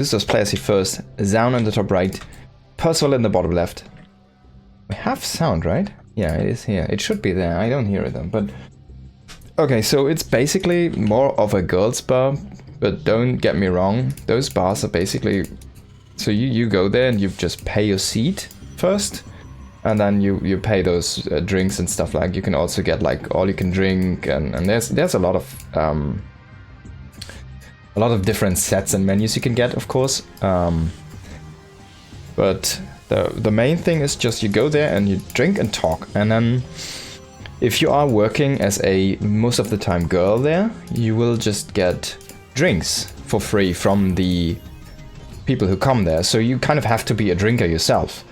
This was players here first. Zoun in the top right. Percival in the bottom left. We have sound, right? Yeah, it is here. It should be there. I don't hear it though, but... Okay, so it's basically more of a girls' bar, but don't get me wrong. Those bars are basically... So you go there and you just pay your seat first, and then you pay those drinks and stuff. Like you can also get like all you can drink, and there's a lot of different sets and menus you can get, of course. But the main thing is just you go there and you drink and talk, and then if you are working as a most of the time girl there, you will just get drinks for free from the people who come there. So you kind of have to be a drinker yourself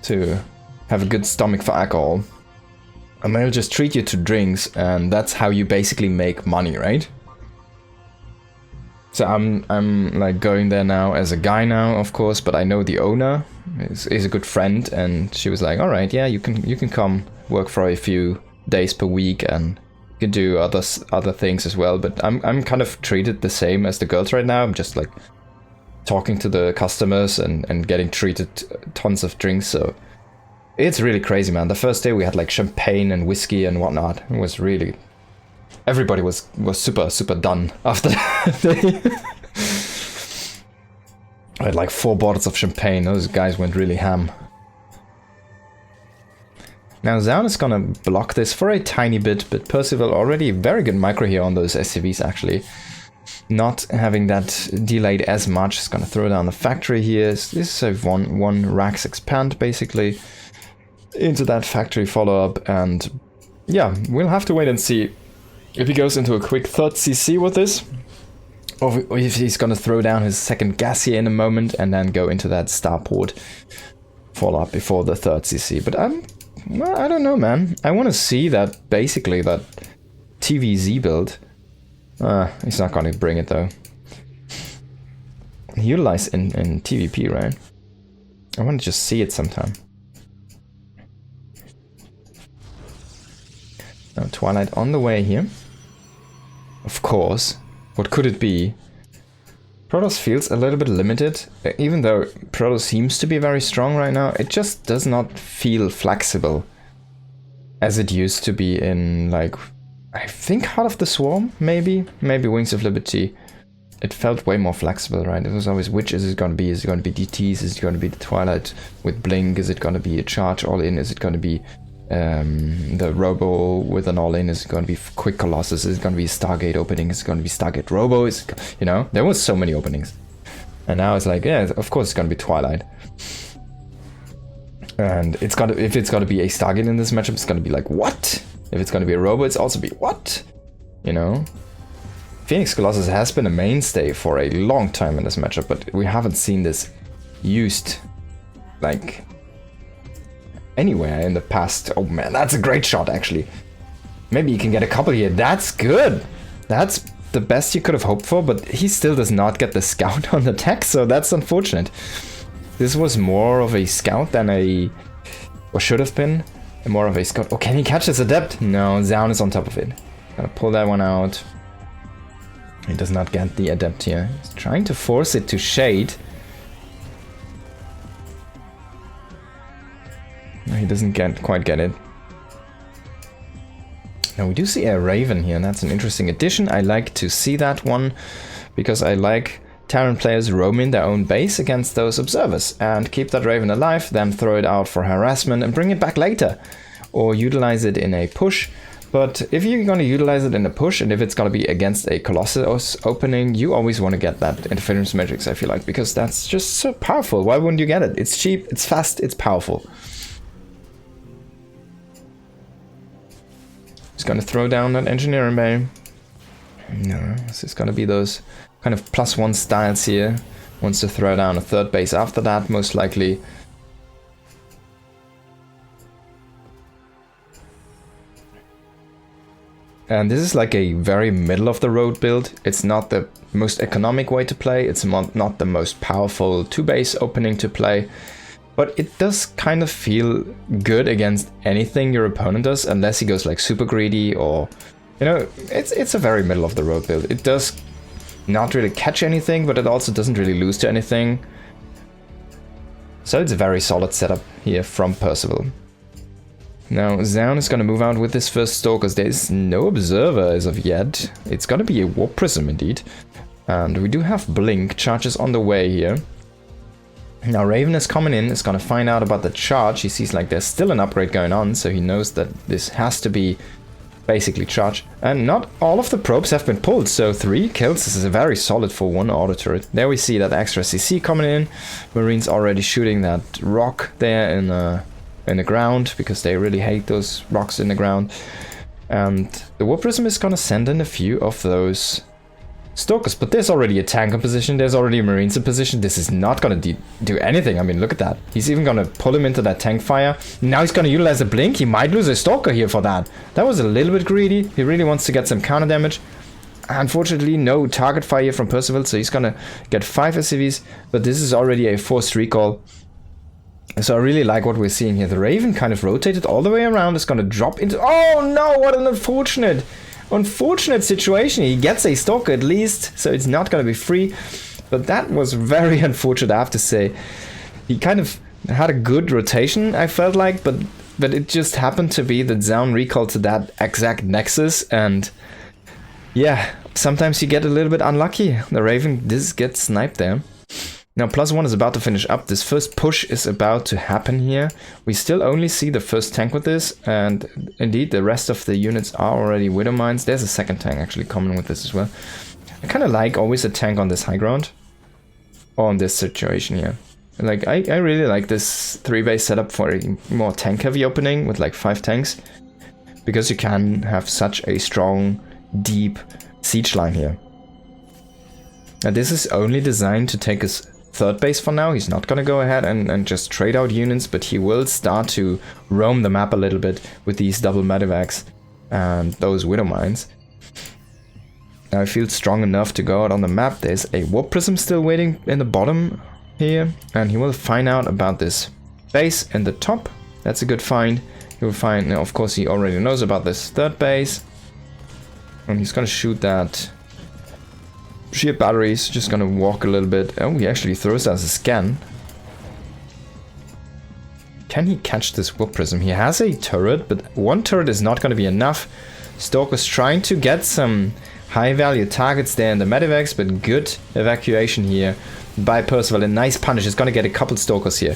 to have a good stomach for alcohol, and they'll just treat you to drinks, and that's how you basically make money, right? So I'm like going there now as a guy now, of course, but I know the owner is a good friend, and she was like, all right, yeah, you can come work for a few days per week, and you can do other things as well. But I'm kind of treated the same as the girls right now. I'm just like talking to the customers and getting treated tons of drinks. So it's really crazy, man. The first day we had like champagne and whiskey and whatnot. It was really... Everybody was super done after that day. I had like 4 bottles of champagne. Those guys went really ham. Now Zoun is gonna block this for a tiny bit, but Percival already very good micro here on those SCVs actually. Not having that delayed as much. Is gonna throw down the factory here. This is a one racks expand basically into that factory follow up, and yeah, we'll have to wait and see if he goes into a quick third CC with this, or if he's gonna throw down his second gas here in a moment and then go into that starport follow-up before the third CC. But well, I don't know, man. I want to see that, basically, that TVZ build. He's not gonna bring it though. Utilize in TVP, right? I want to just see it sometime. Now Twilight on the way here. Of course. What could it be? Protoss feels a little bit limited. Even though Protoss seems to be very strong right now, it just does not feel flexible as it used to be in, like, I think Heart of the Swarm, maybe? Maybe Wings of Liberty. It felt way more flexible, right? It was always, which is it going to be? Is it going to be DTs? Is it going to be the Twilight with Blink? Is it going to be a charge all-in? Is it going to be the Robo with an all-in? Is it going to be Quick Colossus? Is it going to be Stargate opening? Is it going to be Stargate Robo? Is it, you know, there was so many openings. And now it's like, yeah, of course it's going to be Twilight. And it's got to, if it's got to be a Stargate in this matchup, it's going to be like, what? If it's going to be a Robo, it's also be, what? You know? Phoenix Colossus has been a mainstay for a long time in this matchup, but we haven't seen this used, like, anywhere in the past. Oh man, that's a great shot actually. Maybe you can get a couple here. That's good. That's the best you could have hoped for, but he still does not get the scout on the tech, so that's unfortunate. This was more of a scout than a... or should have been more of a scout. Oh, can he catch this adept? No, Zoun is on top of it. Gotta pull that one out. He does not get the adept here. He's trying to force it to shade. No, he doesn't quite get it. Now we do see a Raven here, and that's an interesting addition. I like to see that one, because I like Terran players roaming their own base against those observers, and keep that Raven alive, then throw it out for harassment and bring it back later. Or utilize it in a push. But if you're going to utilize it in a push, and if it's going to be against a Colossus opening, you always want to get that interference matrix, I feel like, because that's just so powerful. Why wouldn't you get it? It's cheap, it's fast, it's powerful. He's going to throw down that engineering bay. No, this is going to be those kind of +1 styles here. Wants to throw down a third base after that, most likely. And this is like a very middle of the road build. It's not the most economic way to play. It's not the most powerful 2-base opening to play. But it does kind of feel good against anything your opponent does, unless he goes like super greedy or, you know, it's a very middle of the road build. It does not really catch anything, but it also doesn't really lose to anything. So it's a very solid setup here from Percival. Now Zoun is going to move out with his first Stalkers. There is no Observer as of yet. It's going to be a Warp Prism indeed. And we do have Blink charges on the way here. Now Raven is coming in, is going to find out about the charge. He sees like there's still an upgrade going on, so he knows that this has to be basically charged. And not all of the probes have been pulled, so 3 kills. This is a very solid for one auto turret. There we see that extra CC coming in. Marines already shooting that rock there in the ground, because they really hate those rocks in the ground. And the Warp Prism is going to send in a few of those Stalkers, but there's already a tank in position, there's already a Marines in position. This is not going to do anything. I mean, look at that. He's even going to pull him into that tank fire. Now he's going to utilize a Blink. He might lose a Stalker here for that. That was a little bit greedy. He really wants to get some counter damage. Unfortunately, no target fire from Percival, so he's going to get 5 SCVs, but this is already a forced recall. So I really like what we're seeing here. The Raven kind of rotated all the way around. It's going to drop into... Oh no, what an unfortunate situation. He gets a Stalker at least, so it's not going to be free. But that was very unfortunate, I have to say. He kind of had a good rotation, I felt like, but it just happened to be that Zoun recalled to that exact nexus, and yeah, sometimes you get a little bit unlucky. The Raven does get sniped there. Now +1 is about to finish up. This first push is about to happen here. We still only see the first tank with this, and indeed the rest of the units are already Widow Mines. There's a second tank actually coming with this as well. I kind of like always a tank on this high ground, or on this situation here. Like I really like this 3-base setup for a more tank heavy opening with like 5 tanks, because you can have such a strong, deep siege line here. Now this is only designed to take us 3rd base for now. He's not gonna go ahead and just trade out units, but he will start to roam the map a little bit with these double medevacs and those Widow Mines. Now I feel strong enough to go out on the map. There's a Warp Prism still waiting in the bottom here, and he will find out about this base in the top. That's a good find. He will find, now of course he already knows about this 3rd base, and he's gonna shoot that sheer batteries, just gonna walk a little bit. Oh, he actually throws that as a scan. Can he catch this Warp Prism? He has a turret, but 1 turret is not gonna be enough. Stalker's trying to get some high value targets there in the medevacs, but good evacuation here by Percival. A nice punish. Is gonna get a couple Stalkers here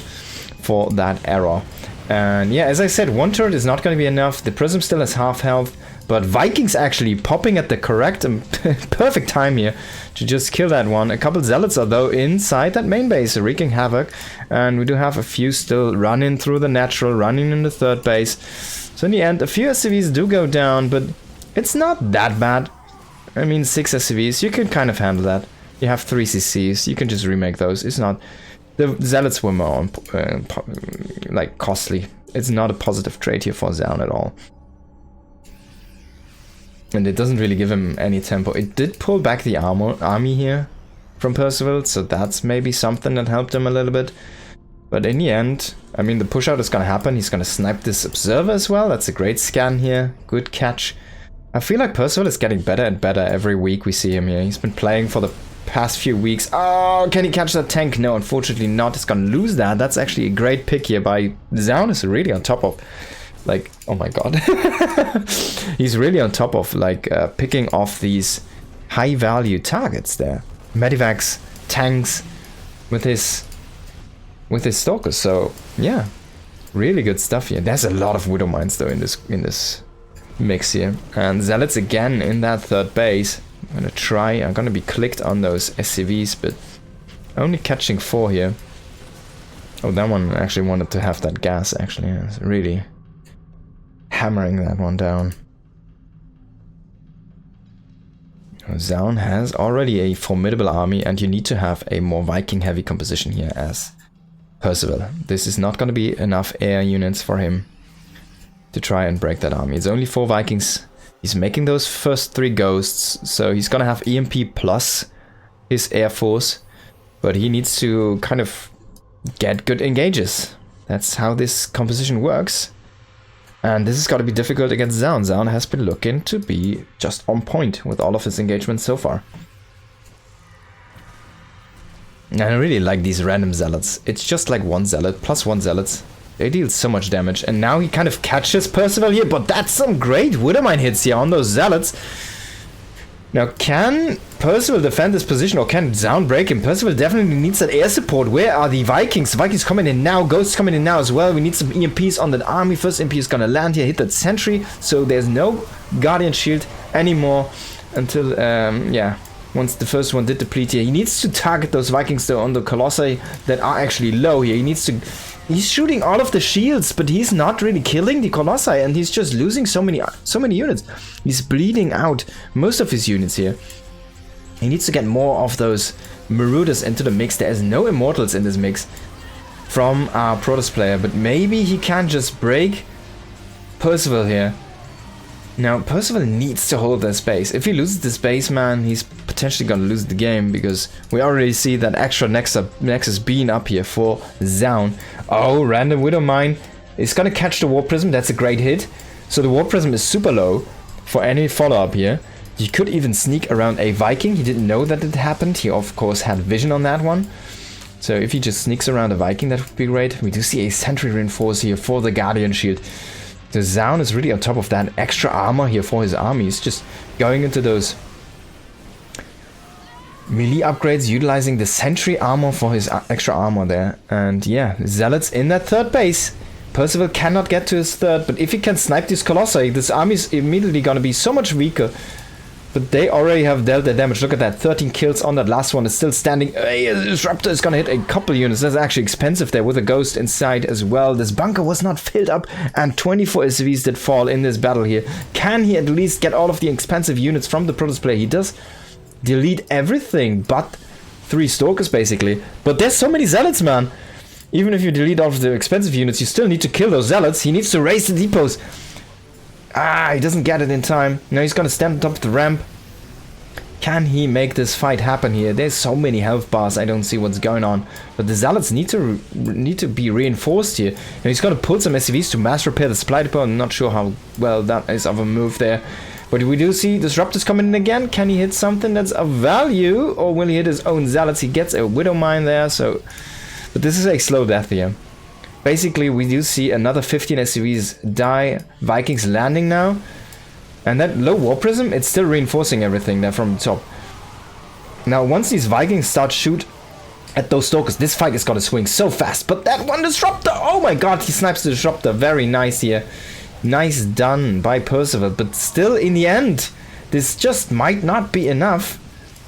for that error. And yeah, as I said, 1 turret is not gonna be enough. The Prism still has half health, but Vikings actually popping at the correct and perfect time here to just kill that one. A couple Zealots are though inside that main base, wreaking havoc. And we do have a few still running through the natural, running in the 3rd base. So in the end, a few SCVs do go down, but it's not that bad. I mean, 6 SCVs, you can kind of handle that. You have 3 CCs, you can just remake those. It's not... The Zealots were more like costly. It's not a positive trade here for Zoun at all. And it doesn't really give him any tempo. It did pull back the army here from Percival, so that's maybe something that helped him a little bit. But in the end, I mean, the push out is gonna happen. He's gonna snipe this Observer as well. That's a great scan here. Good catch. I feel like Percival is getting better and better every week we see him here. He's been playing for the past few weeks. Oh, can he catch that tank? No, unfortunately not. He's gonna lose that. That's actually a great pick here by Zoun. Is really on top of, like, oh my god. He's really on top of, like, picking off these high value targets there. Medivacs, tanks, with his Stalkers. So yeah, really good stuff here. There's a lot of Widow Mines though in this mix here. And Zealots again in that 3rd base. I'm gonna be clicked on those SCVs, but only catching 4 here. Oh, that one actually wanted to have that gas, actually. Yeah, it's really hammering that one down. Zoun has already a formidable army, and you need to have a more Viking heavy composition here as Percival. This is not going to be enough air units for him to try and break that army. It's only 4 Vikings. He's making those first 3 ghosts, so he's gonna have EMP plus his air force, but he needs to kind of get good engages. That's how this composition works. And this has got to be difficult against Zoun. Zoun has been looking to be just on point with all of his engagements so far. And I really like these random zealots. It's just like one zealot plus one zealots. They deal so much damage. And now he kind of catches Percival here, but that's some great Widowmine hits here on those zealots. Now, can Percival defend this position, or can Zoun break him? Percival definitely needs that air support. Where are the Vikings? Vikings coming in now. Ghosts coming in now as well. We need some EMPs on that army. First EMP is gonna land here, hit that sentry. So there's no Guardian Shield anymore until, yeah, once the first one did deplete here. He needs to target those Vikings though on the Colossi that are actually low here. He needs to... He's shooting all of the shields, but he's not really killing the Colossi, and he's just losing so many units. He's bleeding out most of his units here. He needs to get more of those Marauders into the mix. There is no Immortals in this mix from our Protoss player, but maybe he can just break Percival here. Now, Percival needs to hold that space. If he loses the space, man, he's potentially gonna lose the game, because we already see that extra Nexus being up here for Zoun. Oh, random Widowmine is gonna catch the Warp Prism. That's a great hit. So the Warp Prism is super low for any follow-up here. He could even sneak around a Viking. He didn't know that it happened. He, of course, had vision on that one. So if he just sneaks around a Viking, that would be great. We do see a Sentry Reinforce here for the Guardian Shield. The Zoun is really on top of that. Extra armor here for his army. He's just going into those melee upgrades, utilizing the Sentry armor for his extra armor there. And yeah, Zealots in that third base. Percival cannot get to his third, but if he can snipe these Colossi, this army is immediately gonna be so much weaker. But they already have dealt their damage. Look at that, 13 kills on that last one. It's still standing. A Disruptor is gonna hit a couple units. That's actually expensive there with a Ghost inside as well. This bunker was not filled up, and 24 SCVs did fall in this battle here. Can he at least get all of the expensive units from the Protoss player? He does delete everything but 3 Stalkers basically. But there's so many Zealots, man. Even if you delete all of the expensive units, you still need to kill those Zealots. He needs to raise the depots. Ah, he doesn't get it in time. Now he's gonna stand on top of the ramp. Can he make this fight happen here? There's so many health bars, I don't see what's going on. But the Zealots need to be reinforced here. And he's gonna pull some SCVs to mass repair the supply depot. I'm not sure how well that is of a move there. But we do see Disruptors coming in again. Can he hit something that's of value? Or will he hit his own Zealots? He gets a Widowmine there, so... But this is a slow death here. Basically, we do see another 15 SCVs die. Vikings landing now. And that low Warp Prism, it's still reinforcing everything there from the top. Now, once these Vikings start shoot at those Stalkers, this fight is gonna swing so fast. But that one Disruptor, oh my god, he snipes the Disruptor. Very nice here. Nice done by Percival. But still, in the end, this just might not be enough.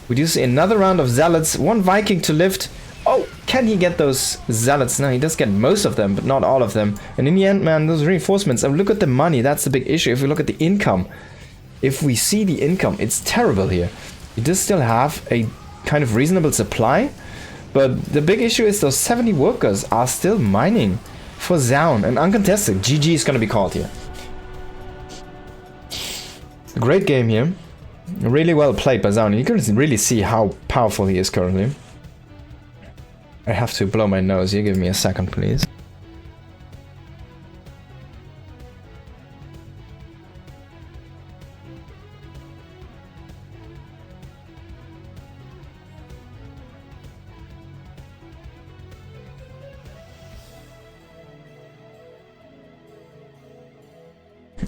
We do see another round of Zealots. One Viking to lift. Oh, can he get those Zealots? No, he does get most of them, but not all of them. And in the end, man, those reinforcements, and look at the money, that's the big issue. If we look at the income, if we see the income, it's terrible here. He does still have a kind of reasonable supply, but the big issue is those 70 workers are still mining for Zoun, and uncontested. GG is going to be called here. A great game here. Really well played by Zoun. You can really see how powerful he is currently. I have to blow my nose here, give me a second please.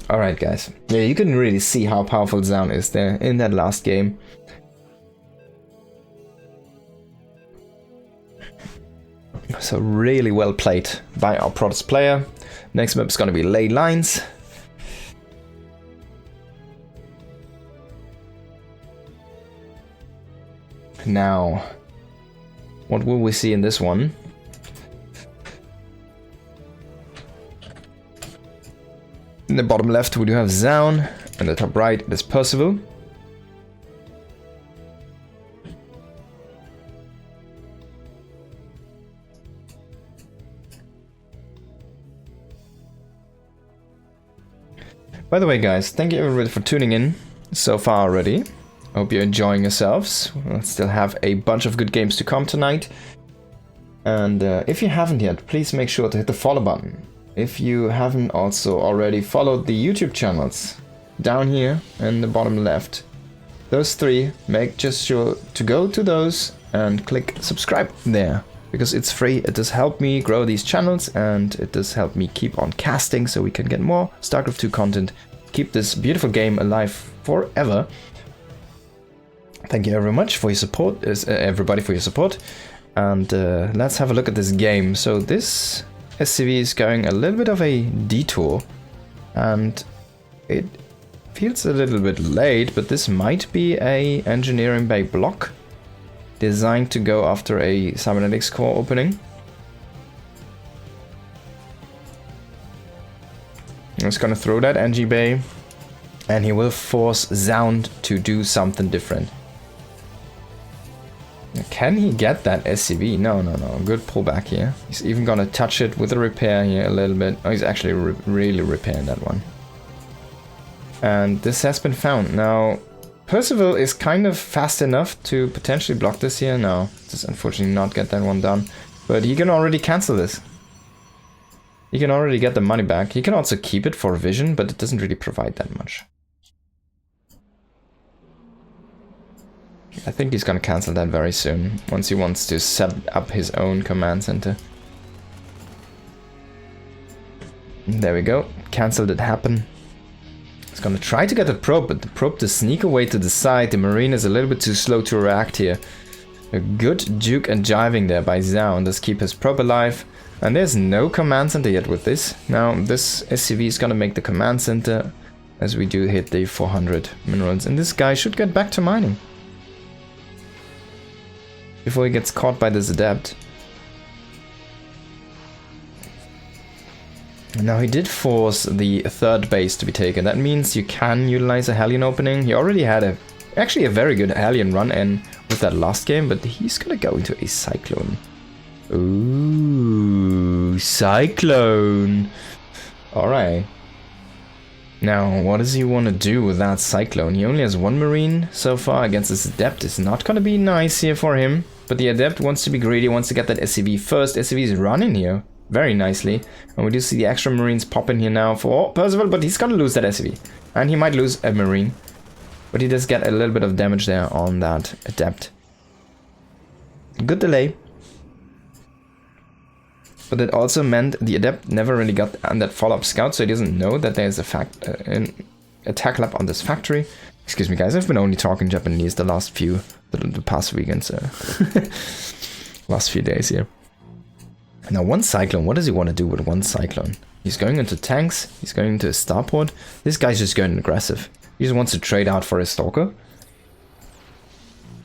Alright guys, yeah, you can really see how powerful Zoun is there in that last game. So really well played by our Protoss player. Next map is going to be Ley Lines. Now, what will we see in this one? In the bottom left we do have Zoun, and the top right it is Percival. By the way guys, thank you everybody for tuning in so far already. I hope you're enjoying yourselves. We'll still have a bunch of good games to come tonight. And if you haven't yet, please make sure to hit the follow button. If you haven't also already followed the YouTube channels, down here in the bottom left, those three, make just sure to go to those and click subscribe there, because it's free. It does help me grow these channels, and it does help me keep on casting so we can get more StarCraft 2 content, keep this beautiful game alive forever. Thank you very much for your support, everybody, for your support. And let's have a look at this game. So this SCV is going a little bit of a detour, and it feels a little bit late, but this might be a engineering bay block designed to go after a cybernetics core opening. I'm just gonna throw that NG bay, and he will force Zoun to do something different. Can he get that SCV? No. Good pullback here. He's even gonna touch it with a repair here a little bit. Oh, he's actually really repairing that one. And this has been found. Now, Percival is kind of fast enough to potentially block this here. No, just unfortunately not get that one done. But he can already cancel this. He can already get the money back. He can also keep it for vision, but it doesn't really provide that much. I think he's gonna cancel that very soon, once he wants to set up his own command center. There we go, cancelled it happen. He's gonna try to get the probe, but the probe to sneak away to the side. The Marine is a little bit too slow to react here. A good juke and jiving there by Zoun does keep his probe alive. And there's no command center yet with this. Now this SCV is gonna make the command center as we do hit the 400 minerals. And this guy should get back to mining before he gets caught by this adept. Now he did force the third base to be taken. That means you can utilize a Hellion opening. He already had actually a very good Hellion run in with that last game, but he's gonna go into a Cyclone. Ooh, Cyclone. Alright. Now, what does he want to do with that Cyclone? He only has one Marine so far against this Adept. It's not going to be nice here for him. But the Adept wants to be greedy, wants to get that SCV first. SCV is running here very nicely. And we do see the extra Marines pop in here now for Percival, but he's going to lose that SCV. And he might lose a Marine. But he does get a little bit of damage there on that Adept. Good delay. But it also meant the Adept never really got that follow-up scout, so he doesn't know that there's an attack lab on this factory. Excuse me, guys, I've been only talking Japanese the past weekends, last few days here. Now, one Cyclone, what does he want to do with one Cyclone? He's going into tanks, he's going into a starport. This guy's just going aggressive. He just wants to trade out for his Stalker.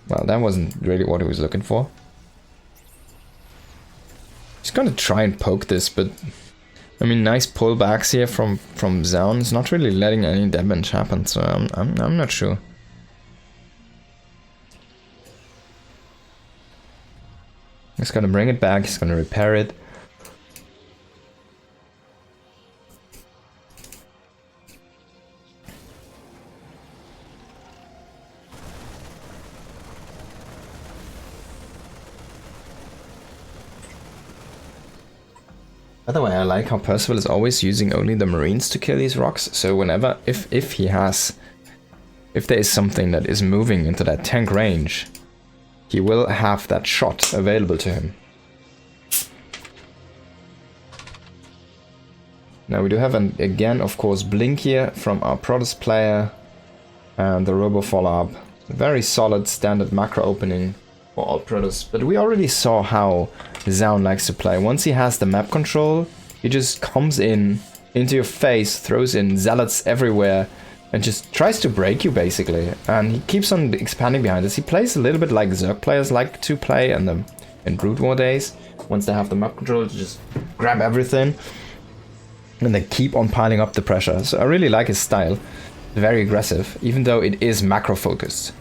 Well, that wasn't really what he was looking for. He's gonna try and poke this, but I mean, nice pullbacks here from Zoun. It's not really letting any damage happen, so I'm not sure. He's gonna bring it back. He's gonna repair it. By the way, I like how Percival is always using only the Marines to kill these rocks. So whenever, if there is something that is moving into that tank range, he will have that shot available to him. Now we do have again, of course, blink here from our Protoss player and the Robo follow-up. Very solid standard macro opening for all Protoss, but we already saw how Zoun likes to play. Once he has the map control, he just comes into your face, throws in zealots everywhere, and just tries to break you basically. And he keeps on expanding behind this. He plays a little bit like Zerg players like to play in Brood War days. Once they have the map control, to just grab everything, and they keep on piling up the pressure. So I really like his style. Very aggressive, even though it is macro focused.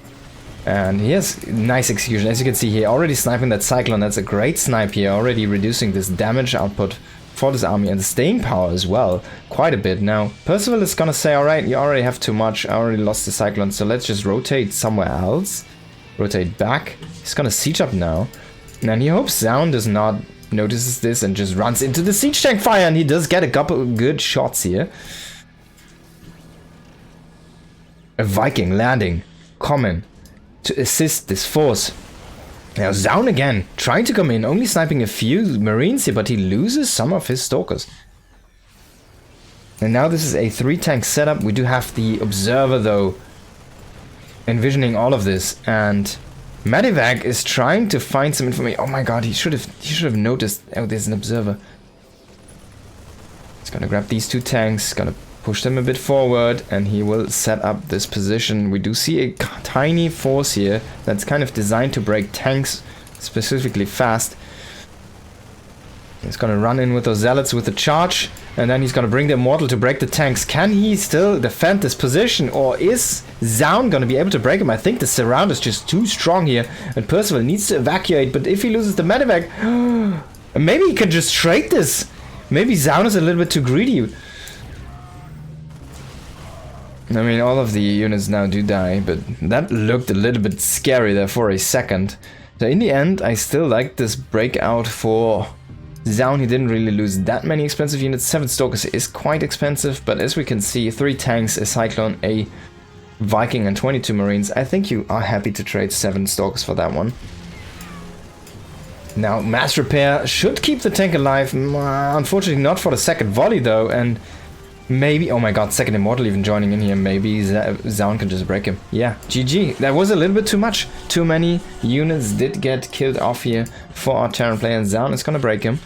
And he has nice execution. As you can see here, already sniping that Cyclone. That's a great snipe here, already reducing this damage output for this army, and the staying power as well, quite a bit. Now, Percival is gonna say, alright, you already have too much, I already lost the Cyclone, so let's just rotate somewhere else. Rotate back. He's gonna siege up now. And he hopes Zoun does not notices this and just runs into the siege tank fire, and he does get a couple good shots here. A Viking landing, common, to assist this force. Now Zoun again, trying to come in, only sniping a few Marines here, but he loses some of his Stalkers. And now this is a 3-tank setup. We do have the Observer though, envisioning all of this, and Medivac is trying to find some information. Oh my god, he should have noticed. Oh, there's an Observer. He's gonna grab these 2 tanks, gonna push them a bit forward, and he will set up this position. We do see a tiny force here that's kind of designed to break tanks specifically fast. He's gonna run in with those Zealots with the charge, and then he's gonna bring the Immortal to break the tanks. Can he still defend this position, or is Zoun gonna be able to break him? I think the surround is just too strong here, and Percival needs to evacuate, but if he loses the Medivac, maybe he can just trade this. Maybe Zoun is a little bit too greedy. I mean, all of the units now do die, but that looked a little bit scary there for a second. So in the end, I still like this breakout for Zoun. He didn't really lose that many expensive units. 7 Stalkers is quite expensive, but as we can see, 3 tanks, a Cyclone, a Viking, and 22 Marines. I think you are happy to trade 7 Stalkers for that one. Now, Mass Repair should keep the tank alive. Unfortunately, not for the second volley though, and maybe, oh my god, second Immortal even joining in here. Maybe Zoun can just break him. Yeah, GG. That was a little bit too much. Too many units did get killed off here for our Terran player, and Zoun is gonna break him.